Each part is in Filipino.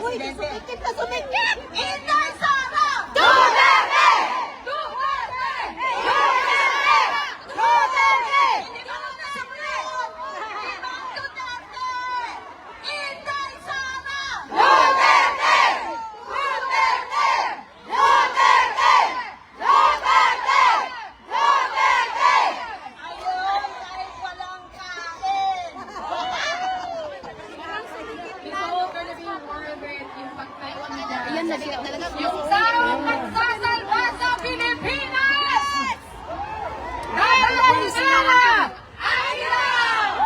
presidente. Sumikip na sumikip! Inday Sara! Duterte! Duterte! Duterte! Duterte! Hindi ka lang nasulit! Ibang Duterte! Inday Sara! Duterte! Duterte! Duterte! Duterte! Duterte! Ayun, kahit walang kain. Ayan na siya talaga. Yung sarong nagsasalba sa Pilipinas! Mayroon sila! Ayaw!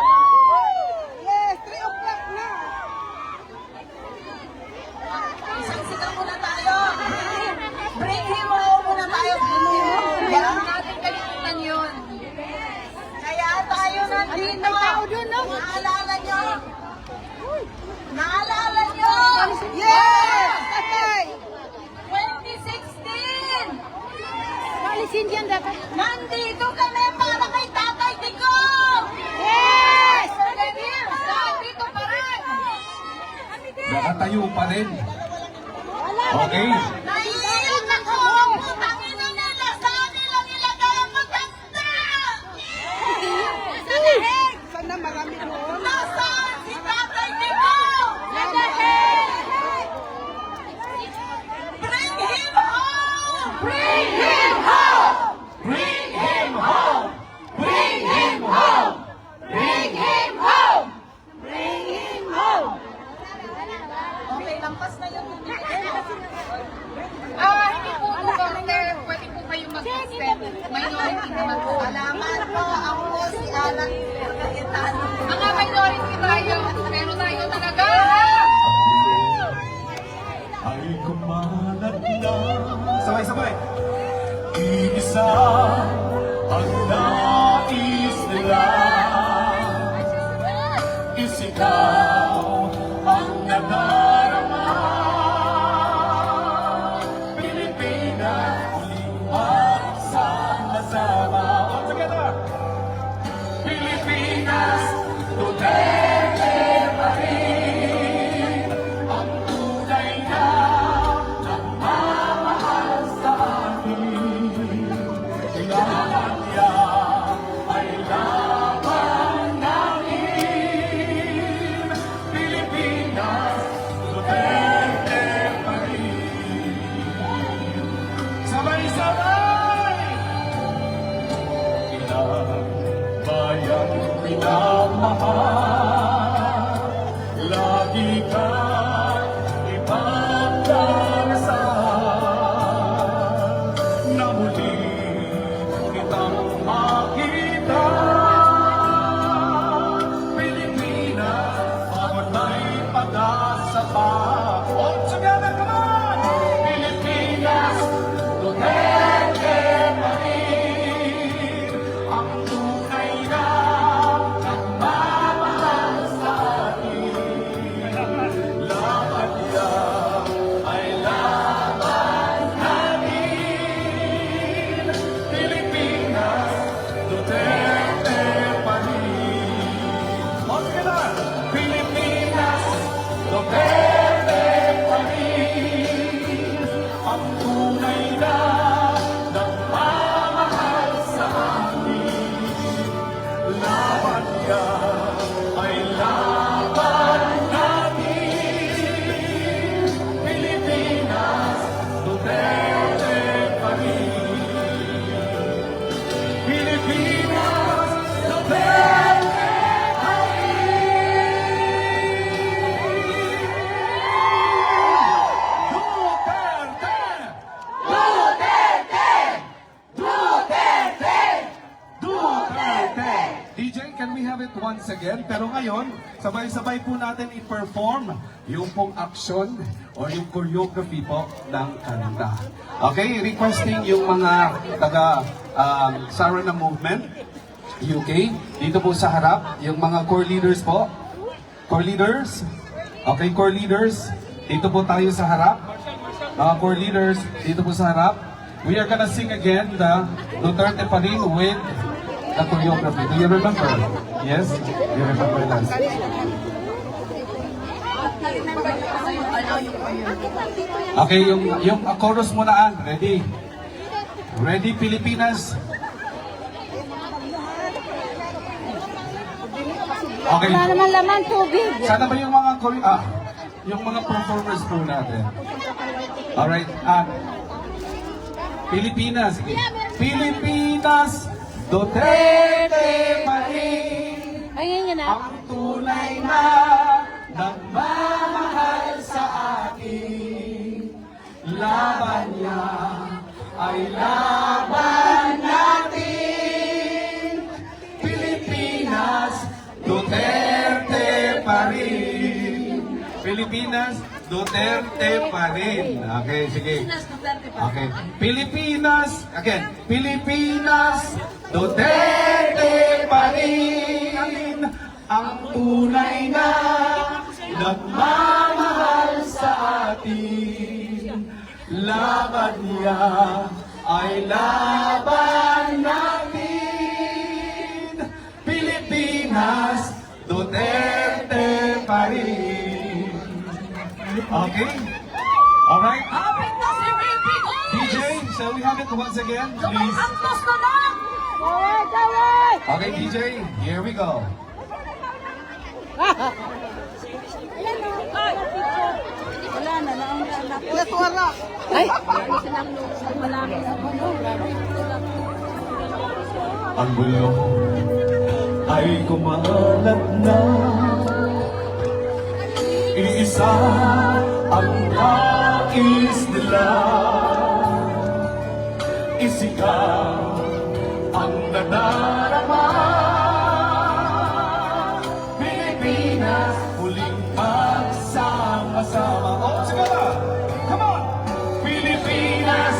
Yes, 3 o'clock na. Isang sigaw muna tayo. Bring him home muna tayo. Yan. Natin kalimutan yun. Kaya tayo nandito. Naalala nyo? Naalala nyo? Yes! Tatay! 2016! Palisin yan dapat. Nandito kami para kay Tatay Digong! Yes! Nandito pa rin! Nakatayo pa rin. Wala. Okay? Naiiyak ako! Putangin na nila! Saan nilang ilagay ang maganda? Sa dahig! Sana marami doon. Nasaan si Tatay Digong? Sa dahig! Bring him home! Bring him home! Bring him home! Bring him home! Bring him home! Bring him home! Okay, lampas na yun. Hindi po Duterte, pwede po kayo mag-extend. Minority naman po. Salamat po. Ako si Alan Cayetano. Mga minority tayo, pero tayo talaga. Ay kumalat na. Sabay-sabay. Iisa ang nais nila. Isikaw ang nadarama. Pilipinas, muling magsama-sama. All together. Pilipinas, Duterte pa rin. Ang tunay na nagmamahal sa atin. Laban niya ay laban namin. Pilipinas, Duterte pa rin. Sabay-sabay! Ilang bayang minamahal, lagi kang ipagdarasal, na muli kitang makita. Pilipinas, bawat may pag-asa pa. All together, come on! Pilipinas, Duterte pa rin. Ang tunay na nagmamahal sa atin. Laban niya ay laban namin. Pilipinas, Duterte pa rin. All together! Pilipinas, Duterte pa rin. Ang tunay na nagmamahal sa atin. Laban niya ay laban natin. Pilipinas, Duterte pa rin. Pilipinas, Duterte pa Duterte! DJ, can we have it once again? Pero ngayon, sabay-sabay po natin i-perform yung pong action or yung choreography po ng kanta. Okay, requesting yung mga taga Sarana Movement, UK, dito po sa harap, yung mga core leaders po. Core leaders? Okay, core leaders, dito po tayo sa harap. Mga core leaders, dito po sa harap. We are gonna sing again the Duterte pa rin with the choreography. Do you remember? Yes? You remember that? Okay, yung chorus muna, Ann. Ready? Ready, Pilipinas? Okay. Wala naman laman, tubig. Sana ba yung yung mga performers po natin? Alright, Pilipinas. Sige. Pilipinas, Duterte pa rin Ayun yun na. ang tunay na nagmamahal sa atin. Laban niya ay laban natin. Pilipinas, Duterte pa rin. Pilipinas, Duterte pa rin. Okay, sige. Okay. Pilipinas, again. Pilipinas, Duterte pa rin. Ang tunay na nagmamahal sa atin. Laban niya ay laban natin. Pilipinas, Duterte pa rin. Okay? Alright? Hapit na si Ricky DJ, shall we have it once again, please? Antos na lang! Alright, alright. Okay, DJ, here we go. Ayan o. Wala na, nauna. Wala. Ay! Ang gulo ay kumalat na. Iisa ang nais nila. Isigaw ang nadarama. Pilipinas, muling magsama-sama. Oh, sige na! Come on! Pilipinas,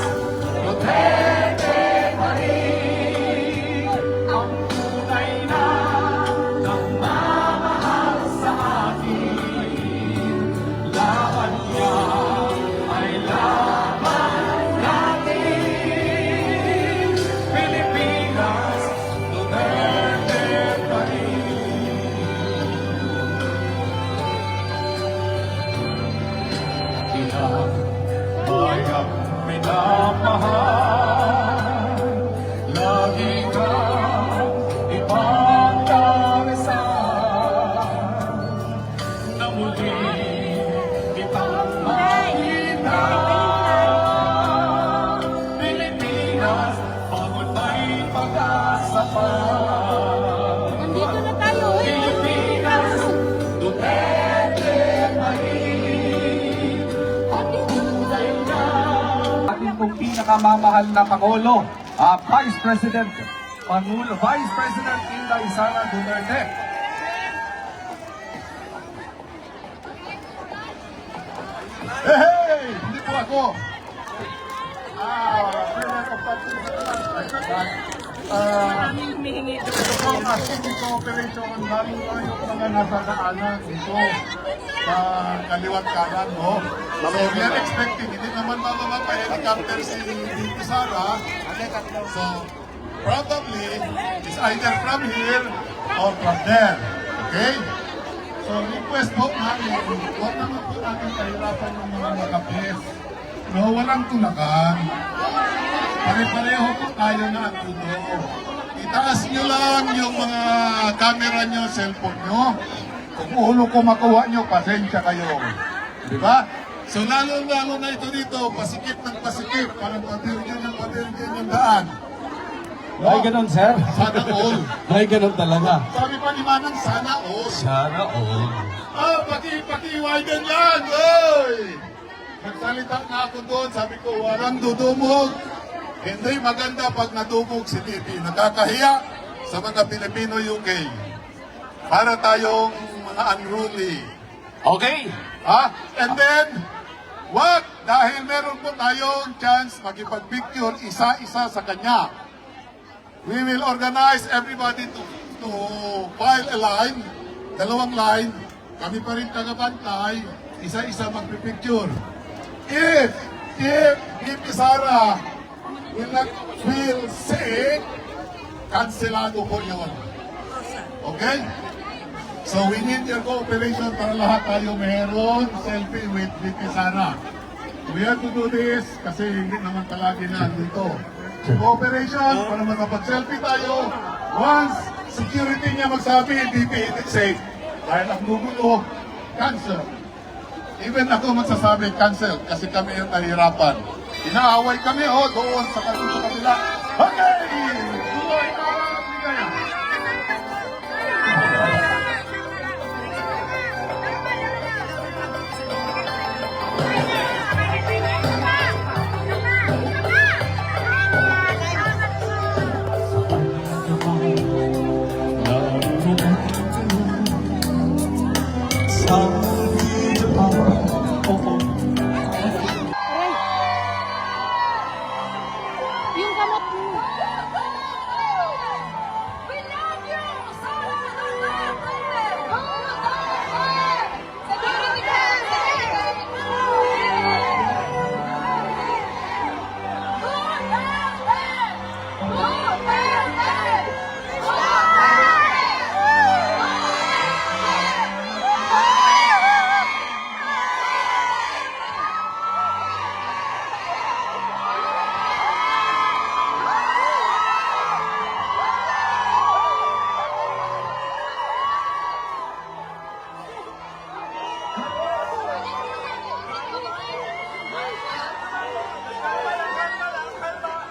Duterte pa rin. Ang tunay na nagmamahal sa atin. Laban niya ay laban natin. Pilipinas, Duterte pa rin. Ilang bayang minamahal, lagi kang ipagdarasal, na muli kitang makita. Pilipinas, pagod may pag-asa pa. Nandito na tayo. Pilipinas, Duterte pa rin. Ang tunay na ating pong pinakamamahal na Pangulo, Vice President Inday Sara Duterte. Hey! Hindi po ako. Kung asking cooperation, lalo na yung mga nasa daanan dito sa kaliwat kanan mo. So we are expecting, hindi naman mababa pa helicopter si Dito Sara. So probably it's either from here or from there. Okay? So request po namin, huwag naman po natin kahirapan ng mga nakapis. No, walang tulakan. Pare-pareho po tayo na ang tuto. Itaas nyo lang yung mga camera nyo, cellphone nyo. Kung ulo ko makuha nyo, pasensya kayo. Di ba? So lalo-lalo na ito dito, pasikip ng pasikip. Parang padirgyan yung daan. Ay, ganun, sir. Sana all. Ay, ganun talaga. Sabi pa ni Manang, sana all. Sana all. Pati-widen yan! Oy! Nagsalita nga ako doon, sabi ko, walang dudumog. Hindi maganda pag nadumog si Titi. Nakakahiya sa mga Pilipino UK. Para tayong mga unruly. Okay. And then, what? Dahil meron po tayong chance makipag-picture isa-isa sa kanya. We will organize everybody to file a line, dalawang line. Kami pa rin tagabantay, isa-isa magpipicture. If Bibi Sara will not feel safe, kanselado po yun. Okay? So we need your cooperation para lahat tayo meron selfie with VP Sara. We have to do this kasi hindi naman palagi na dito. Cooperation para makapag-selfie tayo. Once security niya magsabi, VP, it's safe. Dahil ang gugulo, cancel. Even ako magsasabi, cancel kasi kami yung nahihirapan. Inaaway kami, doon sa kanila. Okay! Tuloy na ang ligaya. Yung kamot mo. We love you! Sara Duterte! Security guard!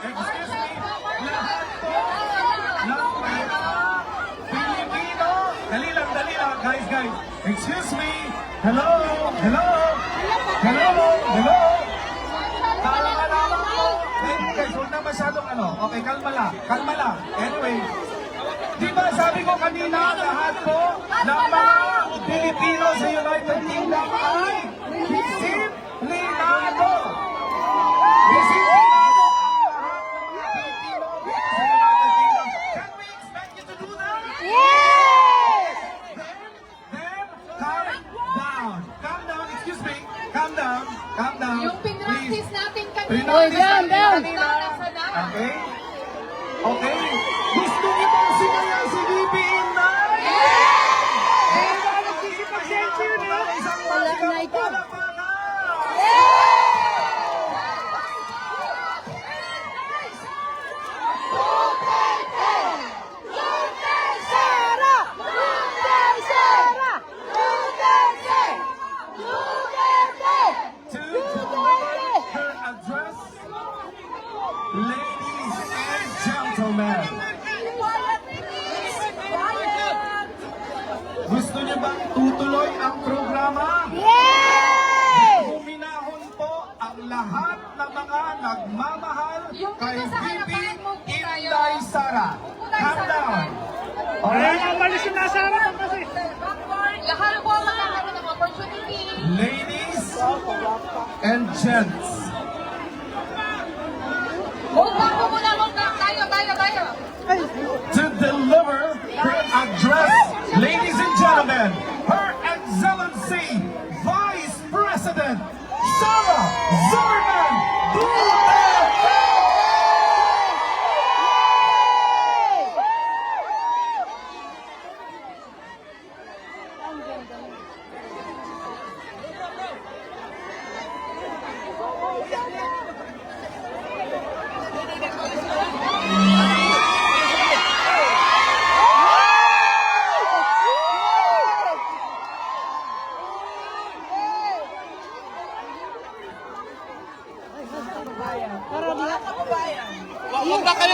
Excuse me, lahat po ng mga Pilipino. Dali lang, guys. Excuse me. Hello. Kalma po. Guys, huwag na masyadong Okay, kalma lang. Anyway, di ba sabi ko kanina, lahat po ng mga Pilipino sa United Kingdom ay disiplinado. Disiplinado ang lahat ng mga Pilipino sa United Kingdom. Can we expect you to do that? Yes! Then, calm down. Excuse me. Calm down. Yung pinractice natin kanina. Pinractice down. Kanina nasa na. Okay. Gusto niyo bang sumayaw si VP Inday? Isang malaking palakpakan! To deliver her address, ladies and gentlemen, gusto niyo bang tutuloy ang programa? Huminahon po ang lahat ng mga nagmamahal kay VP Inday Sara. Calm down. Alright? Lahat po magkakaroon ng opportunity. Ladies and gents, Hold back po muna. Tayo. to deliver her address, ladies and gentlemen, Her Excellency Vice President Sara Zimmerman Duterte!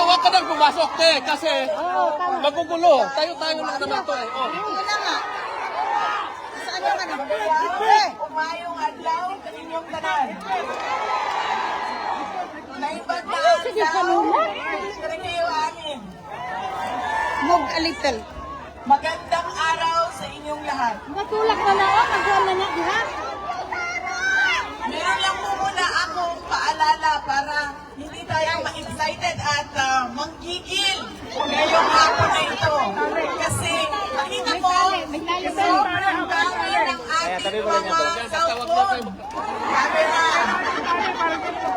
Huwag ka nang pumasok, te, kasi magugulo. Tayo-tayo lang naman to, eh. Oh. Umayong adlaw sa inyong tanan. Naibad na Sige, kanina. anin. Mog a little. Magandang araw sa inyong lahat. Matulak na na, nagwan na na diha. Meron lang po muna akong paalala para hindi tayo ma-excited at manggigil ngayong hapon na ito. Kasi makita mo, sobrang dami ng ating mga cellphone, camera,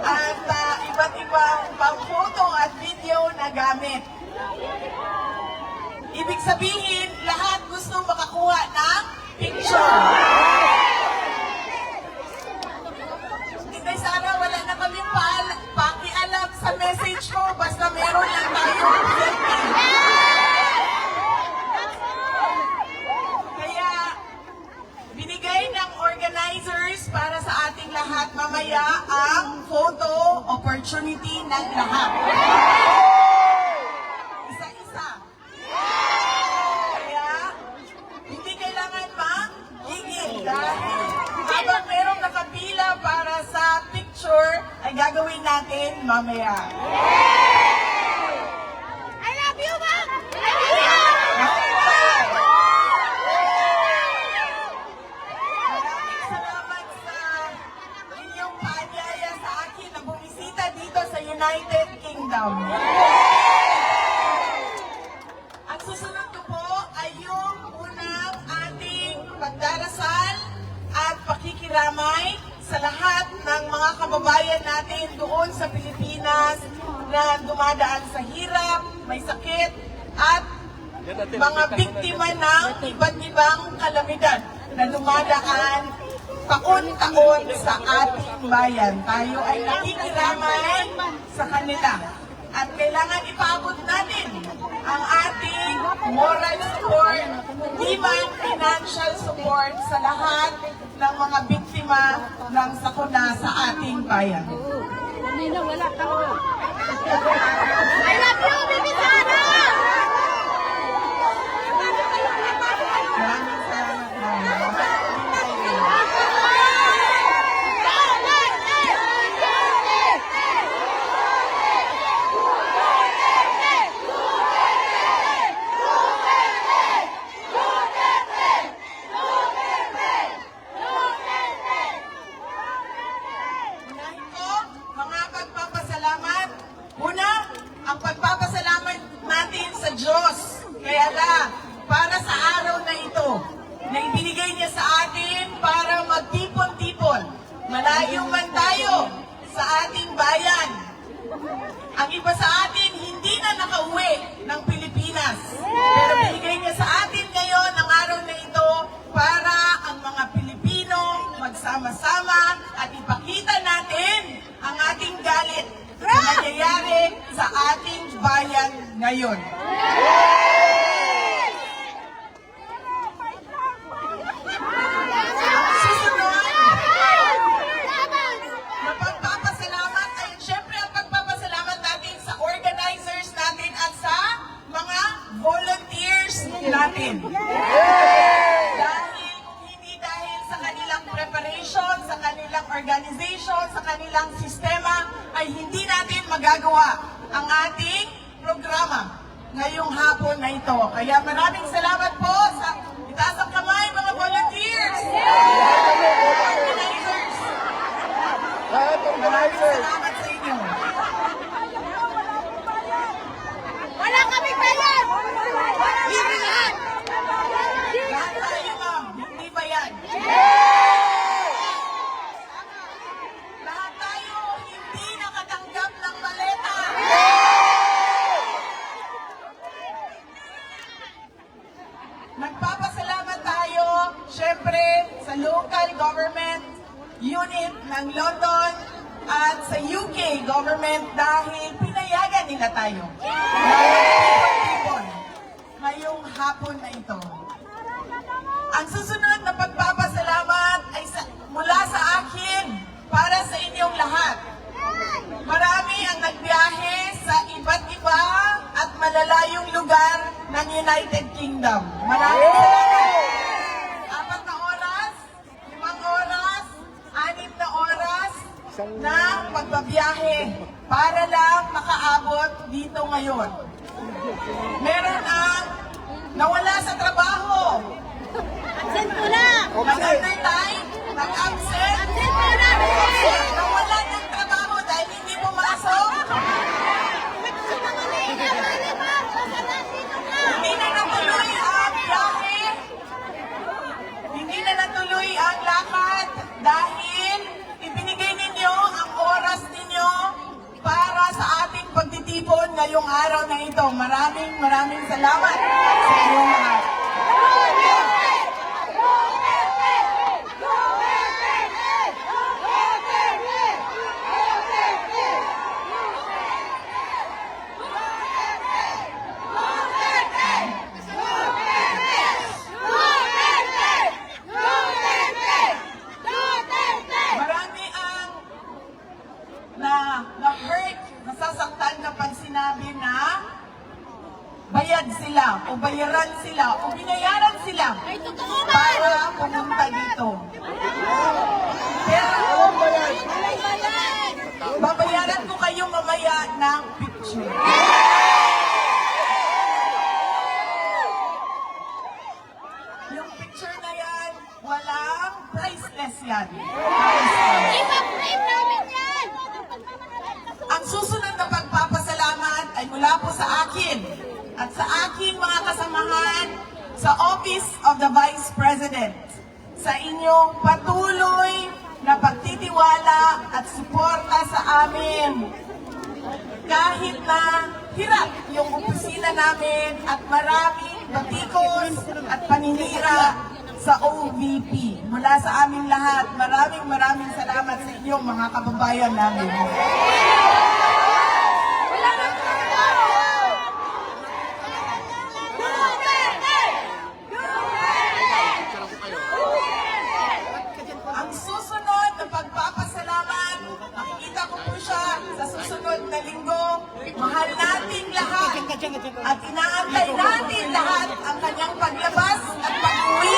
at iba't ibang pang-photo at video na gamit. Ibig sabihin, lahat gusto makakuha picture. Inday Sara, wala na kami pakialam sa message mo. Basta meron lang tayong selfie. Kaya, binigay ng organizers para sa ating lahat mamaya ang photo opportunity ng lahat. Isa-isa. Kaya, hindi kailangan mag-gigil dahil habang merong nakapila para sa picture, ay gagawin natin mamaya. I love you, Mom! Maraming salamat sa inyong paanyaya sa akin na bumisita dito sa United Kingdom. Ang susunod ko po ay yung unang ating pagdarasal at pakikiramay sa lahat ng mga kababayan natin doon sa Pilipinas na dumadaan sa hirap, may sakit, at mga biktima ng iba't ibang kalamidad na dumadaan taon-taon sa ating bayan. Tayo ay nakikiramay sa kanila. At kailangan ipaabot natin ang ating moral support, even financial support sa lahat ng mga biktima ng sakuna sa ating bayan. Wala ka. I love you, Bibi Sara! Maraming salamat. Unahin ko, mga pagpapasalamat. Una, ang pagpapasalamat natin sa Diyos. Kaya para sa araw na ito, na ibinigay niya sa atin para magtipon-tipon. Malayo man tayo sa ating bayan. Ang iba sa atin hindi na nakauwi ng Pilipinas. Pero binigay niya sa atin ngayon ang araw na ito para ang mga Pilipino magsama-sama at ipakita natin ang ating galit sa nangyayari sa ating bayan ngayon. Susunod, na pagpapasalamat ay syempre ang pagpapasalamat natin sa organizers natin at sa mga volunteers natin. Dahil kung hindi dahil sa kanilang preparation, sa kanilang organization, sa kanilang sistema, ay hindi natin magagawa ang ating programa ngayong hapon na ito. Kaya maraming salamat po sa itaas ang kamay mga volunteers! Organizers! Maraming salamat sa inyo. Wala kami bayad! Libre lahat! Lahat tayo ma'am, hindi ba yan? Lahat tayo hindi nakatanggap ng maleta. Nagpapasalamat tayo, syempre, sa local government unit ng London at sa UK government dahil pinayagan nila tayo. Ngayong hapon na ito. Ang susunod na pagpapasalamat ay mula sa akin para sa inyong lahat. Marami ang nagbiyahe sa iba't iba at malalayong lugar ng United Kingdom. Maraming salamat. 4 na oras, 5 oras, 6 na oras na pagbabiyahe para lang makaabot dito ngayon. Meron ang nawala sa trabaho. Absent mo na! Nag-undertime, nag-absent, Absent mo na! nawala ng trabaho dahil hindi pumasok. Hindi na natuloy ang biyahe. Hindi na natuloy ang lakad dahil ibinigay ninyo ang oras ninyo para sa ating pagtitipon ngayong araw na ito. Maraming salamat sa inyong lahat. nila o binayaran sila para pumunta dito. Pero babayaran ko kayo mamaya ng picture. Yung picture na yan, walang priceless yan. Ang susunod na pagpapasalamat ay mula po sa akin at sa aking mga kasamahan sa Office of the Vice President sa inyong patuloy na pagtitiwala at suporta sa amin. Kahit na hirap yung opisina namin at maraming batikos at paninira sa OVP. Mula sa aming lahat, maraming salamat sa inyong mga kababayan namin. Ang susunod na pagpapasalamat, makikita ko po siya sa susunod na linggo. Mahal natin lahat at inaantay natin lahat ang kanyang paglabas at pag-uwi.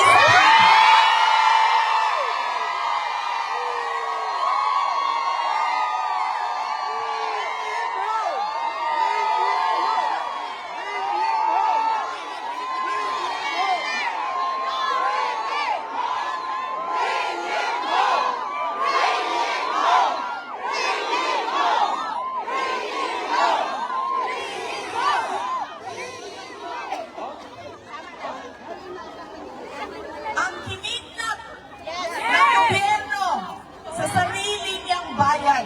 Ang kiniknap ng gobyerno sa sarili niyang bayan.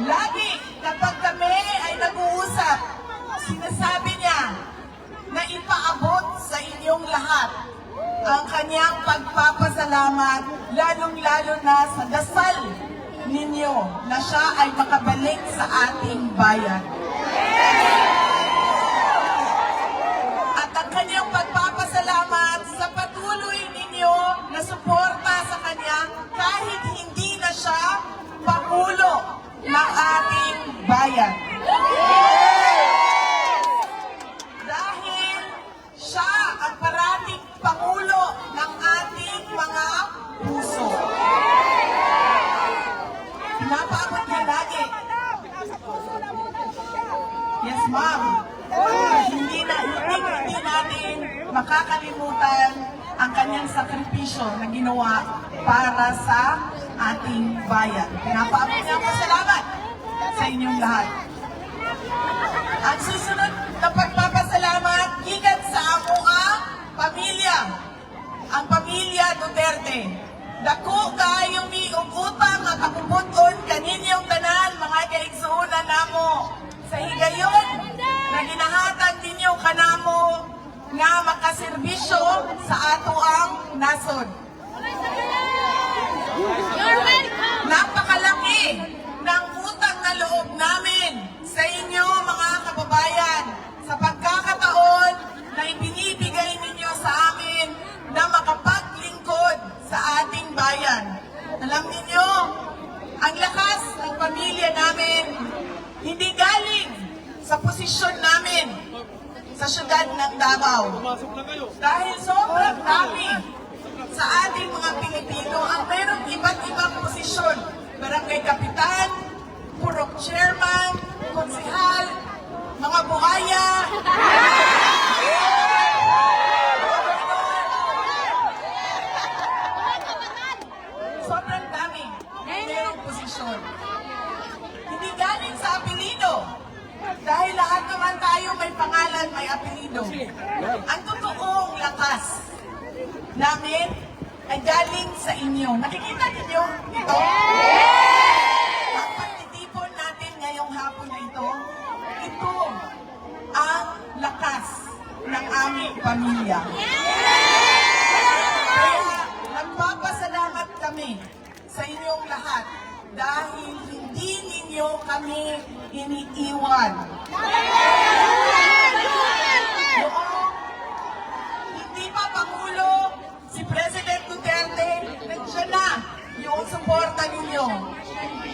Lagi kapag kami ay nag-uusap, sinasabi niya na ipaabot sa inyong lahat ang kanyang pagpapasalamat, lalong-lalo na sa dasal ninyo na siya ay makabalik sa ating bayan. At ang kanyang pagpapasalamat sa patuloy ninyo na suporta sa kanya kahit hindi na siya Pangulo ng ating bayan. Dahil siya ang parating Pangulo ng ating mga puso. Pinapaabot niya lagi. Yes, ma'am. Hindi natin makakalimutan ang kanyang sakripisyo na ginawa para sa ating bayan. Pinapaabot niya po salamat sa inyong lahat. Ang susunod na pagpapasalamat gikan sa amuha pamilya, ang pamilya Duterte. Dako kayo mi utang at akuputon kaninyong tanan mga kaigsuunan namo sa higayon na ginahatag ninyo kanamo nga makaserbisyo sa ato ang nasod. Napakalaki ng utang na loob namin sa inyo mga kababayan sa pagkakataon na ibinibigay ninyo sa amin na makapaglingkod sa ating bayan. Alam ninyo, ang lakas ng pamilya namin hindi galing sa posisyon namin sa syudad ng Davao. Dahil sobrang dami sa ating mga Pilipino ang mayroong iba't ibang posisyon. Barangay Kapitan, Purok Chairman, Konsehal, mga buhaya, sobrang dami mayroong posisyon. Hindi galing sa apelido. Dahil lahat naman tayo may pangalan, may apelido. Ang totoong lakas namin ay galing sa inyo. Nakikita ninyo ito? Ang pagtitipon natin ngayong hapon na ito, ito ang lakas ng aming pamilya. Kaya nagpapasalamat kami sa inyong lahat dahil hindi ninyo kami iniiwan. Noong hindi pa Pangulo si President Duterte, nandiyan na yung suporta ninyo.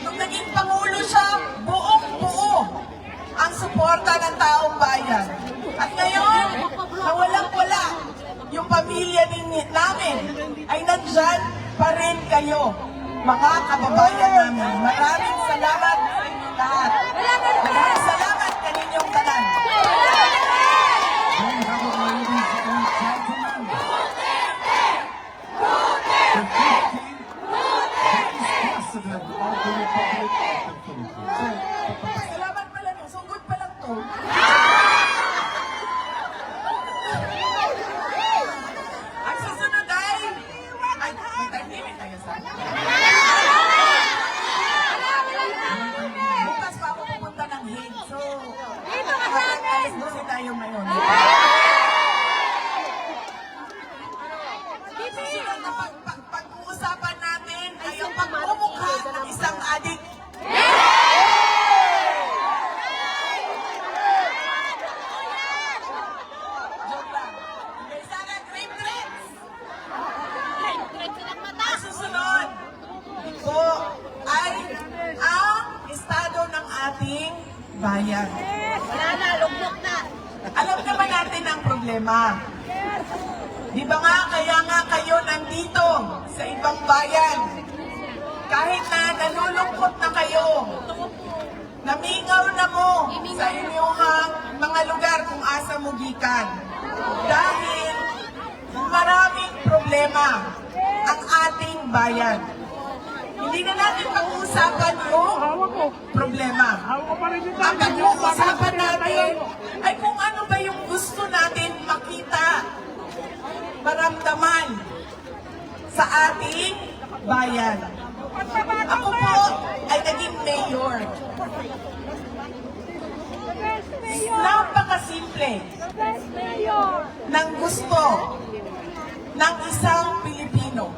Nung naging Pangulo siya, buong-buo ang suporta ng taong bayan. At ngayon, pamilya namin ay nandyan pa rin kayo, mga kababayan namin. Maraming salamat sa inyong lahat. Maraming salamat kaninyong tanan. Then have a ladies and gentlemen. The 15th Vice President of the Republic of the Philippines. Salamat pala no. So good pa lang to. Ang susunod ay may time limit tayo sa bukas pa ako pupunta ng Hague. So, alas 12 tayo ngayon. Susunod na pag-uusapan natin ay ang pagmumukha ng isang adik. Joke lang. Okay, sana grape drinks. Ang susunod ito ay ang estado ng ating bayan. Alam naman natin ang problema. Di ba nga, kaya nga kayo nandito sa ibang bayan. Kahit na nalulungkot na kayo, namingaw na mo sa inyong mga lugar kung asa mo gikan. Dahil maraming problema ang ating bayan. Hindi na natin pag-uusapan yung problema. Ang pag-uusapan natin ay kung ano ba yung gusto natin makita, maramdaman sa ating bayan. Ako po ay naging mayor. Napakasimple ng gusto ng isang Pilipino.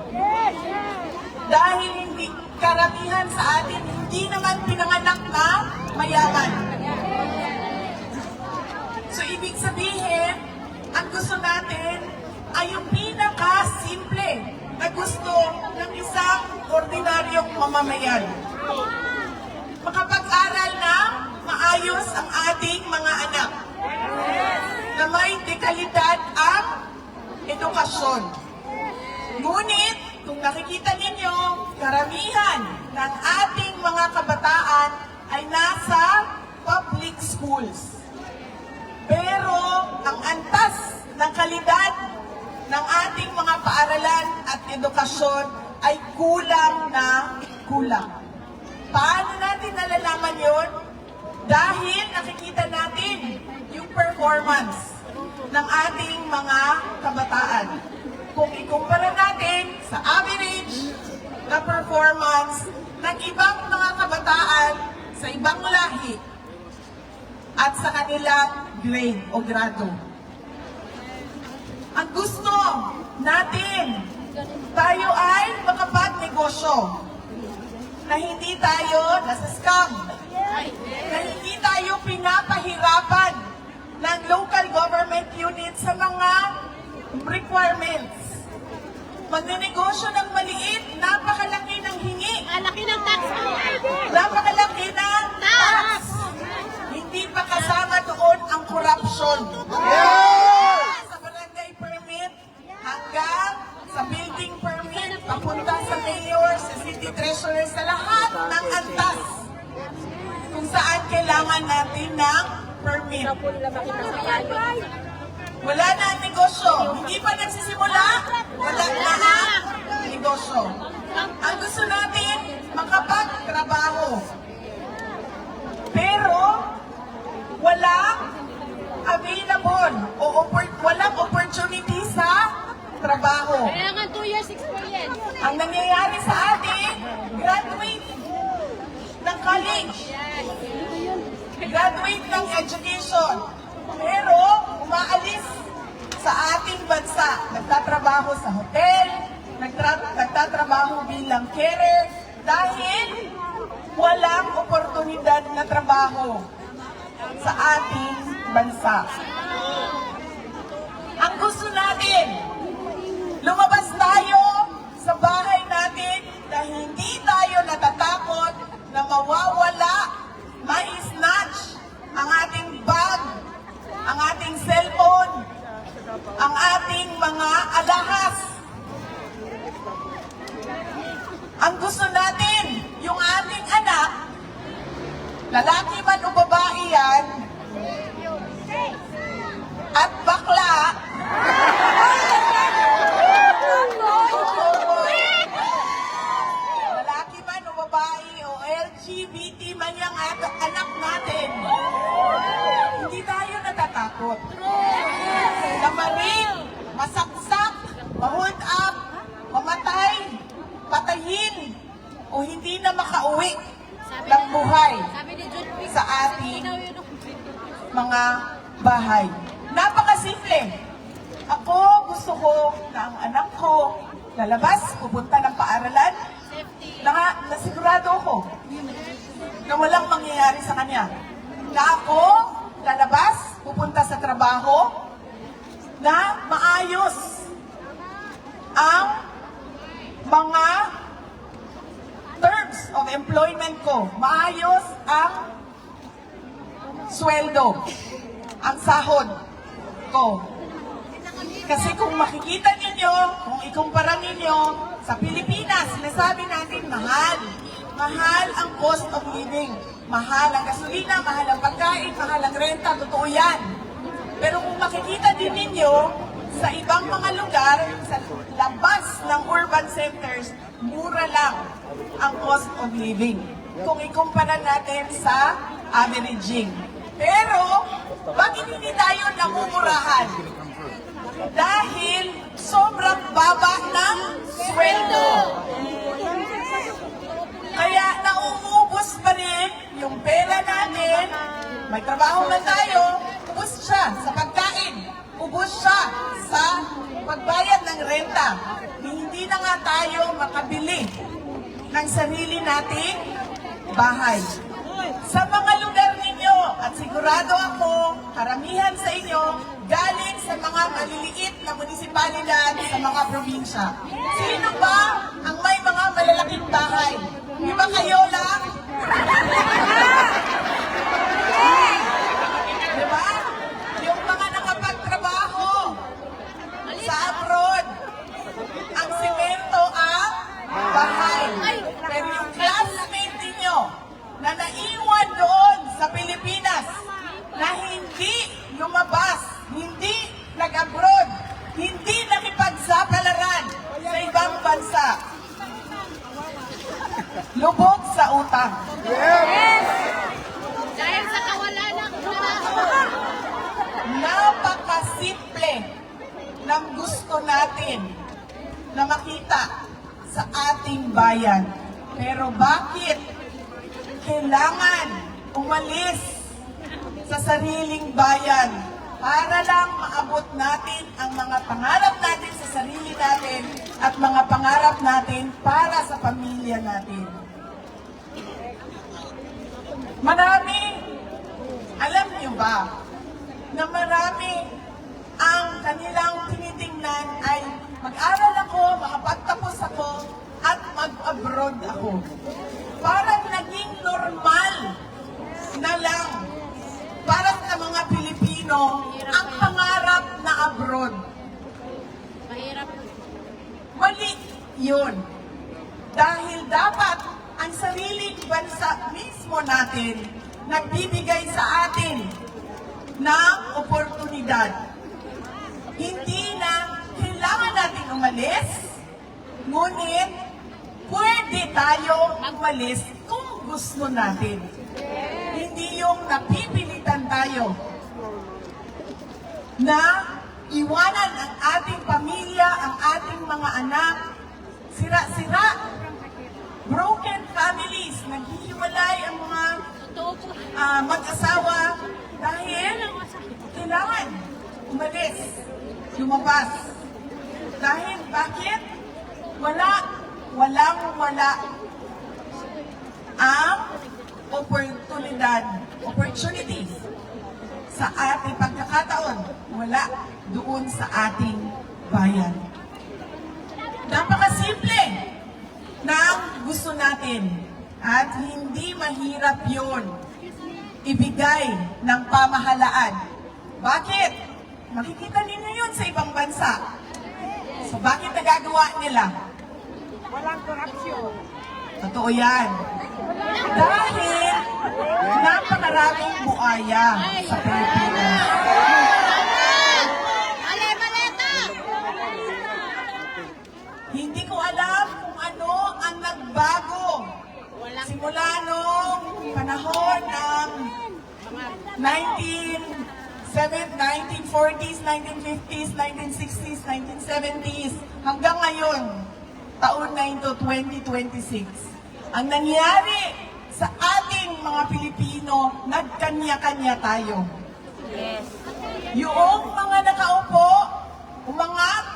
Dahil hindi karamihan sa atin, hindi naman pinanganak na mayaman. So, ibig sabihin, ang gusto natin ay yung pinaka-simple na gusto ng isang ordinaryong mamamayan. Makapag-aral na maayos ang ating mga anak. Na may dekalidad ang edukasyon. Ngunit, kung nakikita ninyo, karamihan ng ating mga kabataan ay nasa public schools. Pero ang antas ng kalidad ng ating mga paaralan at edukasyon ay kulang na kulang. Paano natin nalalaman yon? Dahil nakikita natin yung performance ng ating mga kabataan. Kung ikumpara natin sa average na performance ng ibang mga kabataan sa ibang lahi at sa kanilang grade o grado. Ang gusto natin, tayo ay makapagnegosyo, na hindi tayo nasa scam, na hindi tayo pinapahirapan ng local government unit sa mga requirements. Magnenegosyo ng maliit, napakalaki ng hingi. Laki ng tax mo. Napakalaki ng tax. Hindi pa kasama doon ang corruption. Sa barangay permit hanggang sa building permit, papunta sa mayor, sa city treasurer, sa lahat ng antas kung saan kailangan natin ng permit. Wala na ang negosyo. Hindi pa nagsisimula, wala na ang negosyo. Ang gusto natin, makapagtrabaho. Pero, walang available o walang opportunity sa trabaho. Kailangan 2 years experience. Ang nangyayari sa atin, graduate ng college, graduate ng education, pero umaalis sa ating bansa. Nagtatrabaho sa hotel, nagtatrabaho bilang carer, dahil walang oportunidad na trabaho sa ating bansa. Ang gusto natin, lumabas tayo sa bahay natin na hindi tayo natatakot na mawawala, ma-snatch ang ating bag, ang ating cellphone, ang ating mga alahas. Ang gusto natin, yung ating anak, lalaki man o babae yan, at bakla, lalaki man o babae o LGBT man yung anak natin, hindi tayo natatakot. Kamarin, masaksak, ma-hold up, mamatay, patayin, o hindi na makauwi ng buhay sa ating mga bahay. Napakasimple. Ako, gusto ko na ang anak ko lalabas, pupunta ng paaralan, nasigurado ako na walang mangyayari sa kanya. Na ako lalabas, pupunta sa trabaho, na maayos ang mga terms of employment ko. Maayos ang sweldo, ang sahod ko. Kasi kung makikita ninyo, kung ikumpara ninyo, sa Pilipinas, sinasabi natin mahal. Mahal ang cost of living. Mahal ang gasolina, mahal ang pagkain, mahal ang renta, totoo yan. Pero kung makikita din ninyo, sa ibang mga lugar, sa labas ng urban centers, mura lang ang cost of living. Kung ikumpara natin sa averaging. Pero, bakit hindi tayo namumurahan? Dahil sobrang baba ng sweldo. Kaya nauubos pa rin yung pera natin. May trabaho man tayo, ubos siya sa pagkain. Ubos siya sa pagbayad ng renta. Hindi na nga tayo makabili ng sarili nating bahay. Sa mga lugar ninyo, at sigurado ako, karamihan sa inyo, galing sa mga maliliit na munisipalidad sa mga probinsya. Sino ba ang may mga malalaking bahay? Di ba kayo lang? Di ba? Yung mga nakapagtrabaho sa abroad, ang simento ang bahay. Pero yung classmate ninyo na naiwan doon sa Pilipinas, na hindi lumabas, hindi nag-abroad, hindi nakipagsapalaran sa ibang bansa, lubog sa utang. Dahil sa kawalan ng Napakasimple ng gusto natin na makita sa ating bayan. Pero bakit kailangan umalis sa sariling bayan para lang maabot natin ang mga pangarap natin sa sarili natin at mga pangarap natin para sa pamilya natin? Marami, alam niyo ba, na marami ang kanilang tinitingnan ay mag-aral ako, makapagtapos ako, at mag-abroad ako. Parang naging normal na lang para sa mga Pilipino ang pangarap na abroad. mahirap. Mali yun. Dahil dapat ang sariling bansa mismo natin nagbibigay sa atin ng oportunidad. Hindi na kailangan natin umalis, ngunit pwede tayo umalis kung gusto natin. Hindi yung napipilitan tayo na iwanan ang ating pamilya, ang ating mga anak, sira-sira, broken families, naghihiwalay ang mga mag-asawa dahil kailangan umalis, lumabas. Dahil bakit? Walang-wala ang opportunities sa ating pagkakataon. Wala doon sa ating bayan. Napakasimple ng gusto natin at hindi mahirap yun ibigay ng pamahalaan. Bakit? Makikita ninyo yun sa ibang bansa. So bakit nagagawa nila? Walang korupsyon. Totoo yan. Dahil napakaraming buaya sa Pilipinas. Hindi ko alam kung ano ang nagbago simula nung panahon ng 1940s, 1950s, 1960s, 1970s, hanggang ngayon, taon na ito, 2026. Ang nangyari sa ating mga Pilipino, nagkanya-kanya tayo. Yung mga nakaupo, umangat,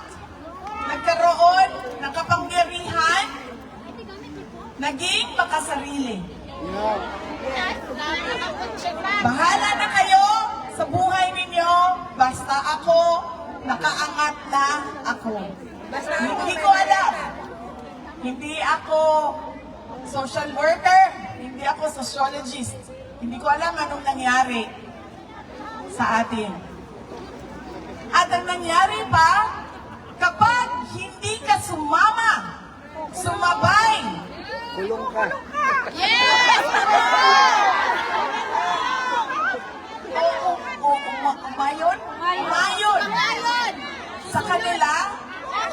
nagkaroon ng kapangyarihan, naging makasarili. Bahala na kayo sa buhay ninyo, basta ako, nakaangat na ako. Hindi ko alam. Hindi ako social worker, hindi ako sociologist. Hindi ko alam anong nangyari sa atin. At ang nangyari pa, kapag hindi ka sumama, sumabay, Kulong ka. umayon sa kanila,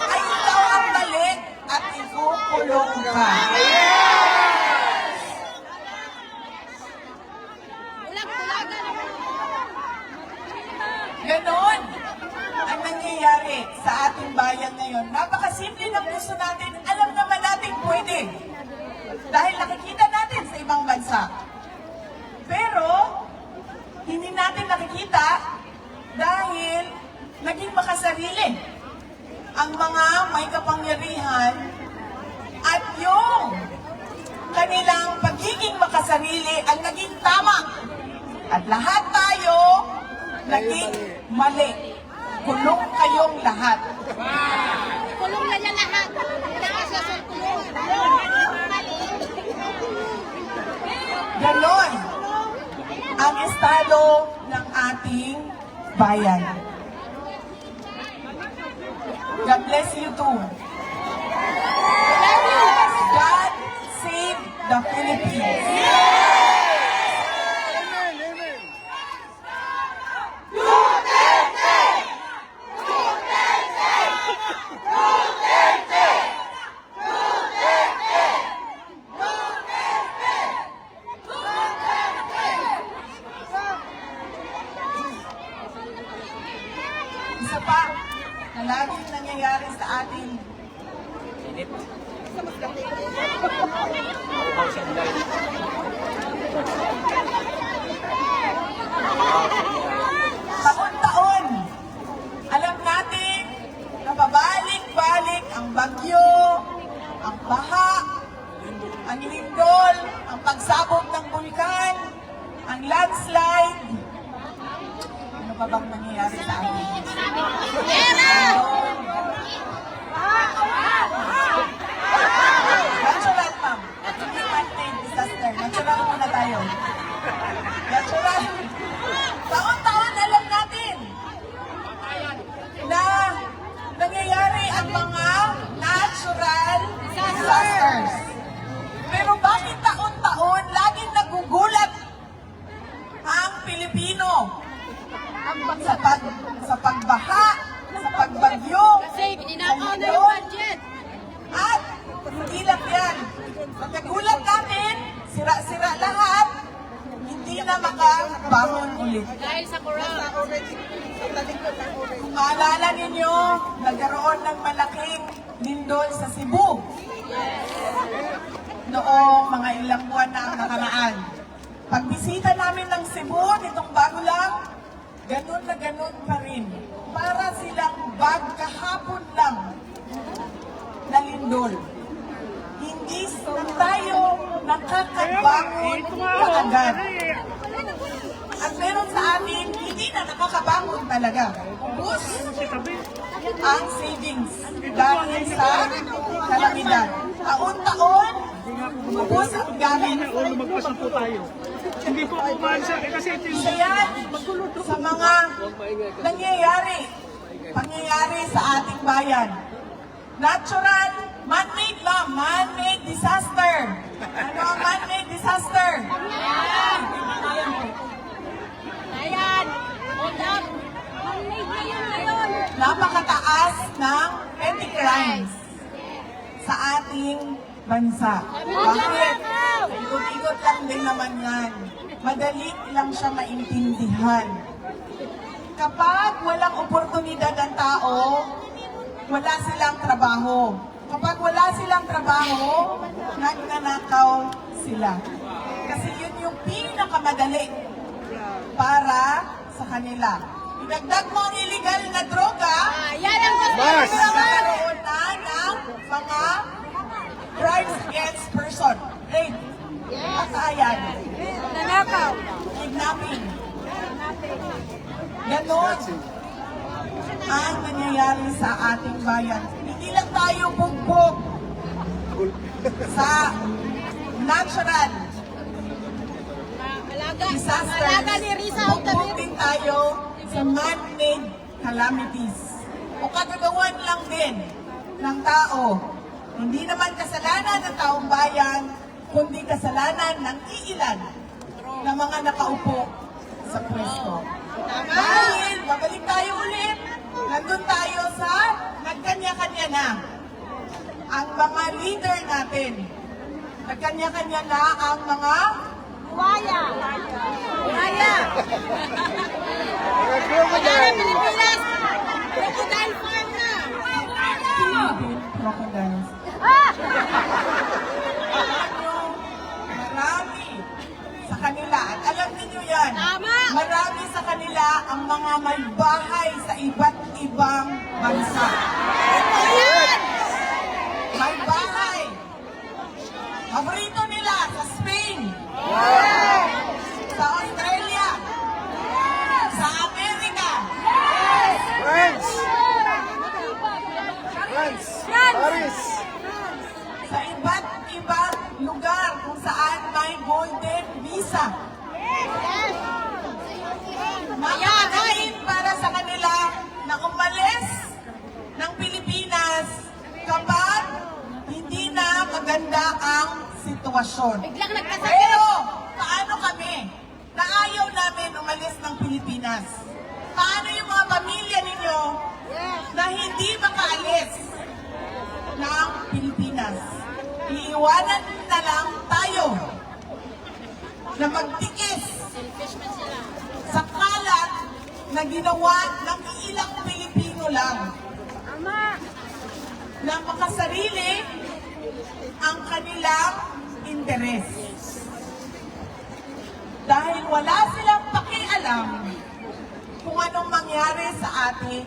ay ikaw ang mali at ikukulong ka. Ganon ang nangyayari sa ating bayan ngayon. Napakasimple ng gusto natin. Alam naman natin pwede. Dahil nakikita natin sa ibang bansa. Pero, hindi natin nakikita dahil naging makasarili ang mga may kapangyarihan at yung kanilang pagiging makasarili ang naging tama. At lahat tayo naging mali. Kulong kayong lahat. Kulong na niya lahat. Kulong. Ganon ang estado ng ating bayan. God bless you too. God save the Philippines. Isa pa na laging nangyayari sa atin. Taon-taon, alam natin na pabalik-balik ang bagyo, ang baha, ang lindol, ang pagsabog ng bulkan, ang landslide. Ano pa bang nangyayari sa atin? Natural, ma'am. Hindi man-made disaster. Natural muna tayo. Natural. Taon-taon alam natin na nangyayari ang mga natural disasters. Pero bakit taon-taon laging nagugulat ang Pilipino sa pagbaha, sa pagbagyo, Kasi ninakaw na sa yung budget. at hindi lang yan. Pagkagulat natin, sira-sira lahat, hindi na makabangon ulit. Dahil sa corrupt. Kung maalala ninyo, nagkaroon ng malaking lindol sa Cebu. Noong mga ilang buwan na ang nakaraan. Pagbisita namin ng Cebu, nitong bago lang, ganun na ganun pa rin. Para silang bag kahapon lang na lindol. Hindi tayo nakakabangon kaagad. At meron sa atin, hindi na nakakabangon talaga. Ubus ang savings dahil sa kalamidad. Taon-taon, ubus ang gamit. Magpasan po tayo. Hindi po ako umansa kasi ito yung Isa yan sa mga pangyayari sa ating bayan. Natural, man-made ba? Man-made disaster. Ano ang man-made disaster? Ayan! Hold up! Manmade na yun ngayon! Napakataas ng petty crimes sa ating bansa. Bakit? Ikot-ikot lang din naman yan. Madali lang siya maintindihan. Kapag walang oportunidad ang tao, wala silang trabaho. Kapag wala silang trabaho, nagnanakaw sila. Kasi yun yung pinakamadali para sa kanila. Idagdag mo ang illegal na droga, Yan ang gusto ko! magkakaroon na ng mga crimes against person. Rape, patayan, Nanakaw! kidnapping. Ganon ang nangyayari sa ating bayan. Hindi lang tayo bugbog sa natural disasters. Alaga ni Risa Bugbog Altamir. din tayo sa man-made calamities. O kagagawan lang din ng tao. Hindi naman kasalanan ng taong bayan, kundi kasalanan ng iilan na mga nakaupo sa pwesto. Dahil, babalik tayo ulit, nandun tayo sa nagkanya-kanya na. Ang mga leader natin, nagkanya-kanya na ang mga Buhaya! Buhaya! Buhaya ng Pilipinas! Crocodile farm na! Philippine crocodiles. Marami sa kanila, at alam niyo yan, Tama! marami sa kanila ang mga may bahay sa iba't ibang bansa. Ayan! May bahay. Paborito nila sa Spain, sa Australia, sa Amerika, sa iba't ibang lugar kung saan may golden visa. Napakagain para sa kanila na umalis ng Pilipinas kapag hindi na maganda ang sitwasyon. Biglang nagkasakit! Pero, paano kami na ayaw namin umalis ng Pilipinas? Paano yung mga pamilya ninyo na hindi makaalis ng Pilipinas? Iiwanan na lang tayo na magtiis sa kalat na ginawa ng ilang Pilipino lang na makasarili ang kanilang interes. Dahil wala silang pakialam kung anong mangyari sa ating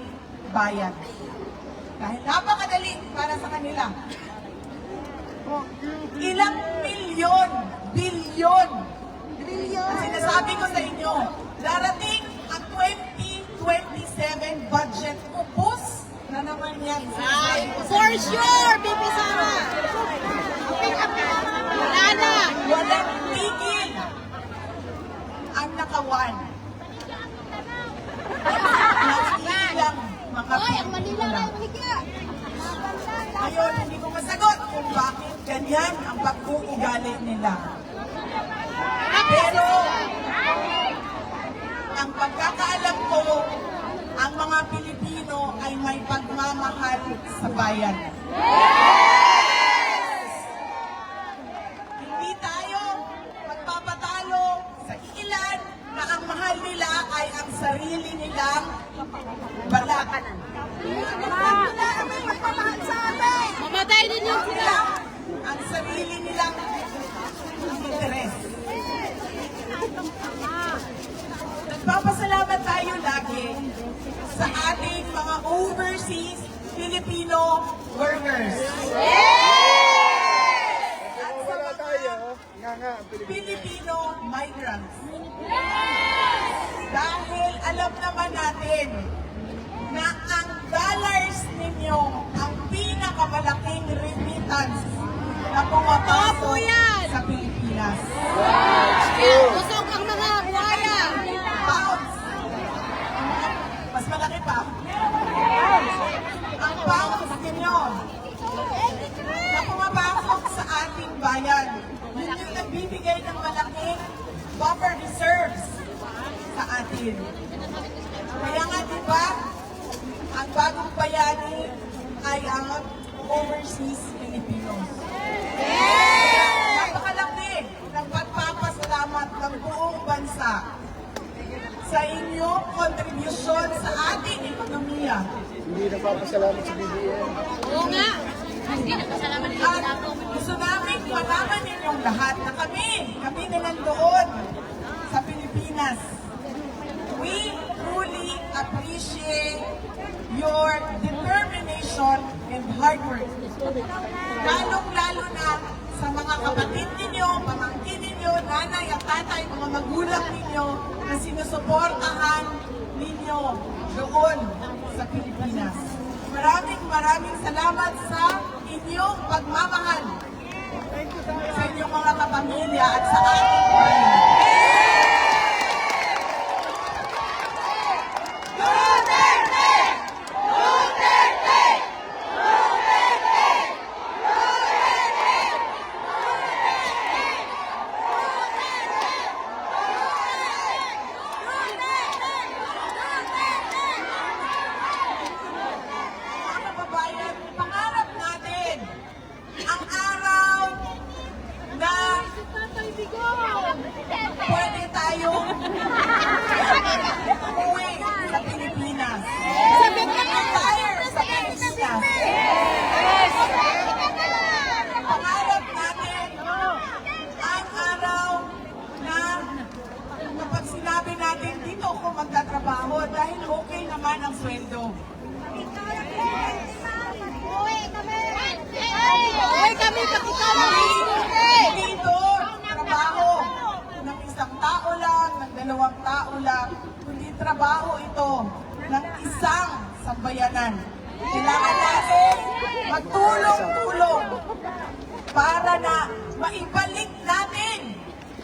bayan. Dahil napakadali para sa kanila. Ilang milyon, bilyon, ang sinasabi ko sa inyo, darating ang 2027 budget, ubos na naman yan. For sure, Bibi Sara! Wala na! Walang tigil ang nakawan. Nasilang mga Hoy, ang Manila na Pilipino. yung maligya! Ngayon, hindi ko masagot kung bakit ganyan ang pag-uugali nila. Pero, ang pagkakaalam ko, ang mga Pilipino ay may pagmamahal sa bayan. Hindi tayo magpapatalo sa ilan na ang mahal nila ay ang sarili nilang balat. Mamatay din yung sila! Ang sarili nilang interes. Nagpapasalamat tayo lagi sa ating mga overseas Filipino workers. At sa mga Filipino migrants. Dahil alam naman natin na ang dollars ninyo ang pinakamalaking remittance na pumapasok sa Pilipinas. Busog ang mga buhaya! Pounds. Mas malaki pa. Ang pounds ninyo natin. Kaya nga diba, ang bagong bayani ay ang overseas Filipinos. Napakalaki ng pagpapasalamat ng buong bansa sa inyong kontribusyon sa ating ekonomiya. Oo nga. Hindi na kasalaman ng At gusto namin malaman ninyong lahat na kami na nandoon sa Pilipinas. We truly appreciate your determination and hard work. Lalong-lalo na sa mga kapatid ninyo, pamangkin ninyo, nanay at tatay, mga magulang ninyo na sinusuportahan ninyo doon sa Pilipinas. Maraming salamat sa inyong pagmamahal sa inyong mga kapamilya at sa ating bayan. Mga kababayan, pangarap natin ang araw na pwede tayong umuwi sa Pilipinas. Retire sa Pilipinas. Pangarap natin ang araw na kapag sinabi natin dito ako magtatrabaho dahil okay naman ang sweldo. Uy, kami kapitala. Dito, trabaho ng isang tao lang, ng dalawang tao lang, kundi trabaho ito ng isang sambayanan. Kailangan natin magtulong-tulong para na maibalik natin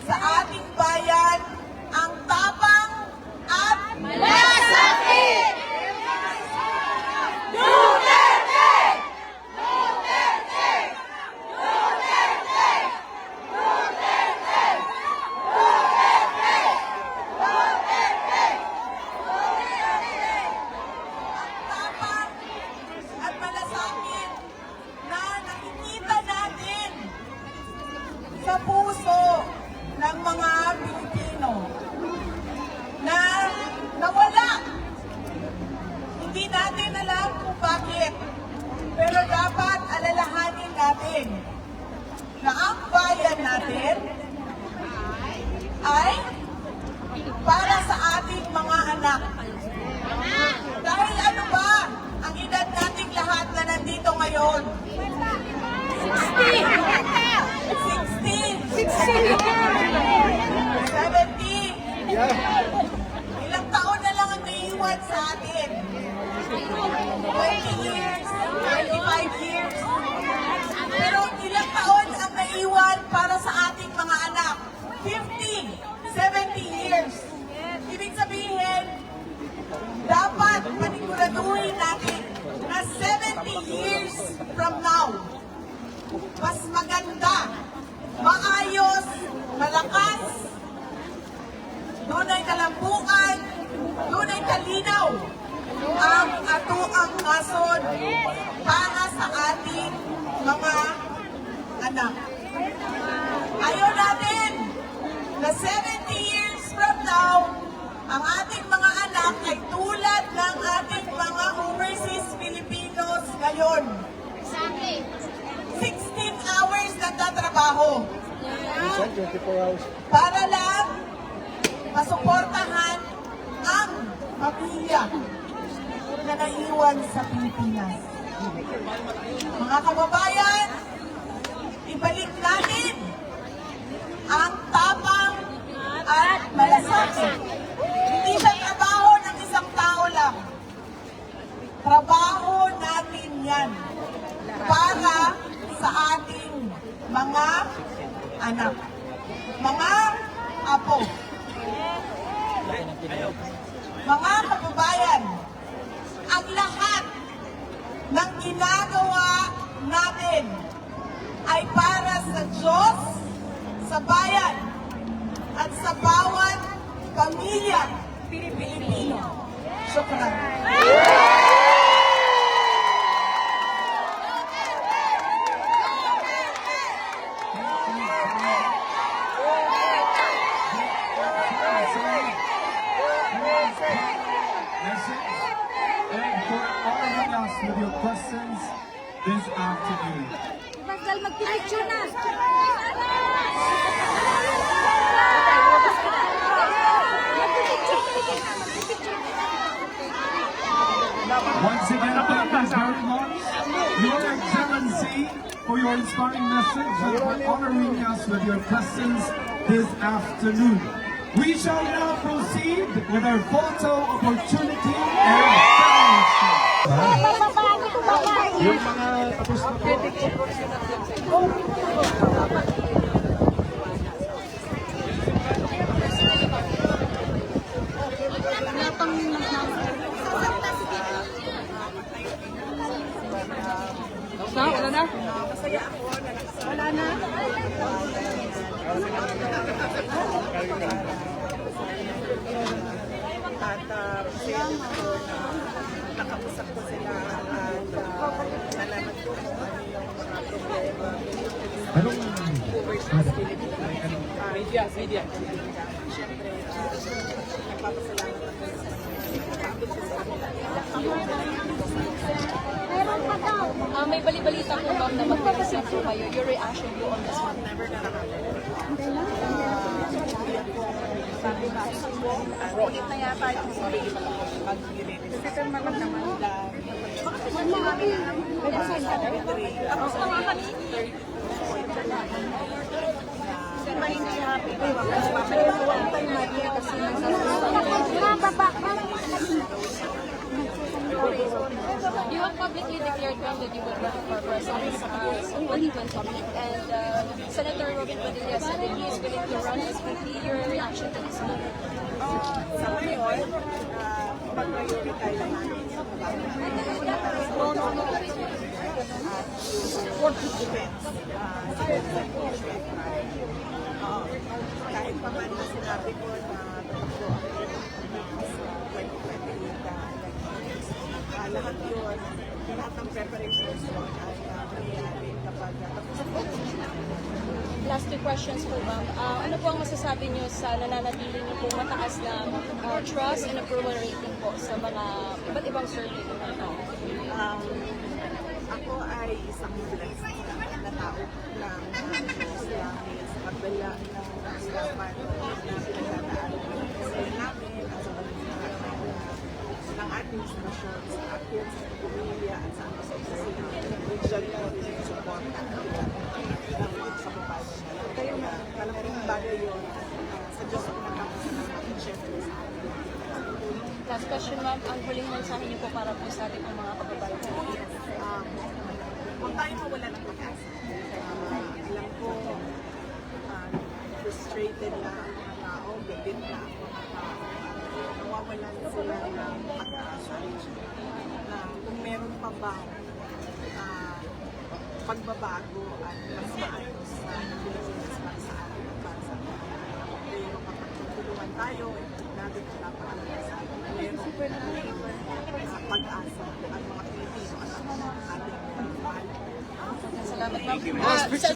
sa ating bayan ang tapang at Malasakit! tapang at malasakit na nakikita natin sa puso ng mga Pilipino na nawala. Hindi natin alam kung bakit, pero dapat alalahanin natin na ang bayan natin ay para sa ating mga anak. Dahil ano ba ang edad nating lahat na nandito ngayon? 60. 70. Ilang taon na lang ang naiiwan sa atin? 20 years, 25 years. Pero ilang taon ang naiiwan para sa ating mga anak? 50, 70 years. Ibig sabihin, dapat paniguraduhin natin na 70 years from now, mas maganda, maayos, malakas, doon ay kalambuan, doon ay kalinaw ang atuang nasod para sa ating mga anak. Ayaw natin na 70 years from now, ang ating mga anak ay tulad ng ating mga overseas Filipinos ngayon. 16 hours nagtatrabaho. Para lang masuportahan ang pamilya na naiwan sa Pilipinas. Mga kababayan, ibalik natin ang tapang at malasakit. Hindi siya trabaho ng isang tao lang. Trabaho natin yan para sa ating mga anak, mga apo. Mga kababayan, ang lahat ng ginagawa natin ay para sa Diyos, sa bayan, at sa bawat pamilya Pilipino. Shukran. And for all of us with your questions this afternoon. Pascal, magpipicture na. Once again, thank you very much, Your Excellency, for your inspiring message and for honoring us with your questions this afternoon. We shall now proceed with our photo opportunity and fellowship. Yung mga tapos na po. Wala na? Wala na. At masaya ko na nakausap ko sila at nalaman ko kung ano yung problema overseas Philippines. Media. Siyempre, nagpapasalamat ako sa nakakabit ko sa kanila. Meron pa daw. May bali-balita po bang na magpapasip po kayo? Your reaction po on this one? Never na nakakabit. Sabi nga, ulit na yata yung pag-release. Kasi ito naman lang. Tapos naman kami. Siyempre hindi happy. Tapos papalimutan pa yung Maria kasi You have publicly declared that you will run for president in 2020, and Senator Robin Padilla said that he is willing to run as VP. Your reaction to this? sa ngayon, pag-prioritize namin sa work defense. Kahit pa man na sinabi ko na tatakbo ako sa 2028 lahat yun, lahat ng preparations yun ay mangyayari kapag tapos ako. Last two questions po, ma'am. Ano po ang masasabi niyo sa nananatili niyo po mataas na trust and approval rating po sa mga iba't ibang survey po ng tao? Ako ay isang blessed na tao ng Diyos langit sa pagbala ng hirapan na pinagdadaanan namin at sa pagkakaroon ng administrasyon sa akin, sa pamilya at sa sa region ko rin support ng sa babae. Kaya nga, talagang bagay yun sa Diyos ang nakakasalamat at syempre sa akin. Last question, ma'am. Ang huling mensahe niyo po para po sa ating mga kababayan. Huwag tayong mawala ng pag-asa. Alam ko, frustrated na ang mga tao, gabit na ang mga tao. Nawawalan sila ng pag-asa na kung meron pa ba pagbabago at mas maayos na Pilipinas para sa atin at para sa ating mga anak. Pero kapag tutulungan tayo, natin ang napakalaga sa atin. Meron pag-asa ang mga Pilipino at ang ating pagmamahal. Salamat, ma'am.